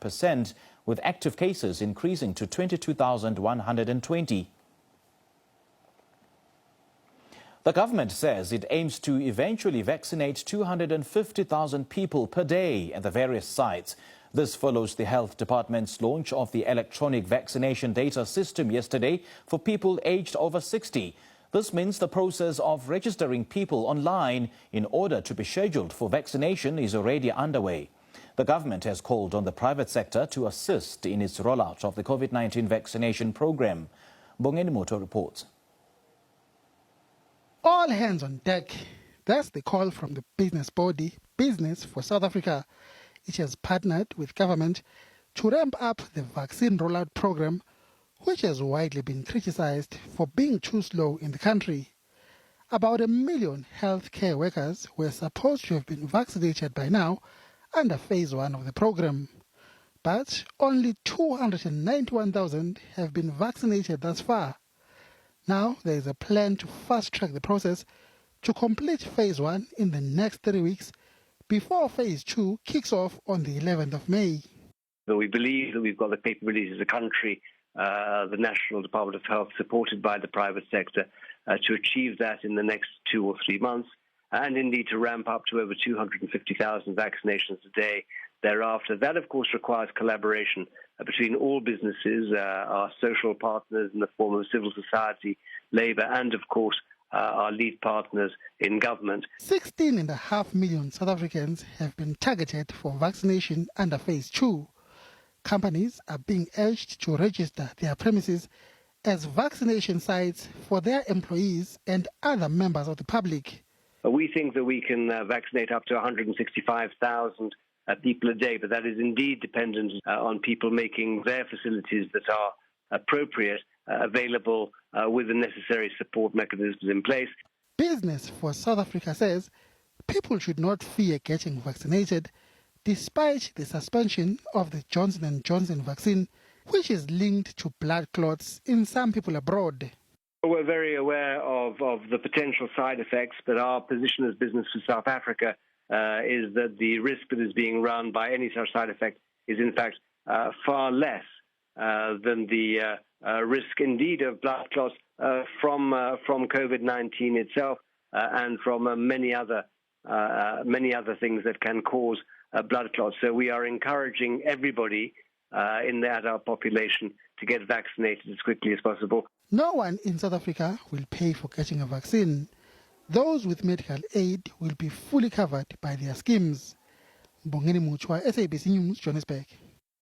5%, with active cases increasing to 22,120. The government says it aims to eventually vaccinate 250,000 people per day at the various sites. This follows the Health Department's launch of the electronic vaccination data system yesterday for people aged over 60. This means the process of registering people online in order to be scheduled for vaccination is already underway. The government has called on the private sector to assist in its rollout of the COVID-19 vaccination program. Bongeni Moto reports. All hands on deck. That's the call from the business body, Business for South Africa. It has partnered with government to ramp up the vaccine rollout program, which has widely been criticized for being too slow in the country. About 1 million healthcare workers were supposed to have been vaccinated by now under phase 1 of the program. But only 291,000 have been vaccinated thus far. Now there is a plan to fast-track the process to complete phase 1 in the next 3 weeks before phase 2 kicks off on the 11th of May. We believe that we've got the capabilities as a country, the National Department of Health, supported by the private sector, to achieve that in the next 2 or 3 months, and indeed to ramp up to over 250,000 vaccinations a day thereafter. That, of course, requires collaboration between all businesses, our social partners in the form of civil society, labour, and, of course, our lead partners in government. 16.5 million South Africans have been targeted for vaccination under phase 2. Companies are being urged to register their premises as vaccination sites for their employees and other members of the public. We think that we can vaccinate up to 165,000 people a day, but that is indeed dependent on people making their facilities that are appropriate available with the necessary support mechanisms in place. Business for South Africa says people should not fear getting vaccinated despite the suspension of the Johnson & Johnson vaccine, which is linked to blood clots in some people abroad. We're very aware of the potential side effects, but our position as Business for South Africa is that the risk that is being run by any such side effect is in fact far less than the risk indeed of blood clots from COVID-19 itself and from many other things that can cause blood clots. So we are encouraging everybody in the adult population to get vaccinated as quickly as possible. No one in South Africa will pay for getting a vaccine. Those with medical aid will be fully covered by their schemes. Bongeni Muchwa, SABC News, Johannesburg.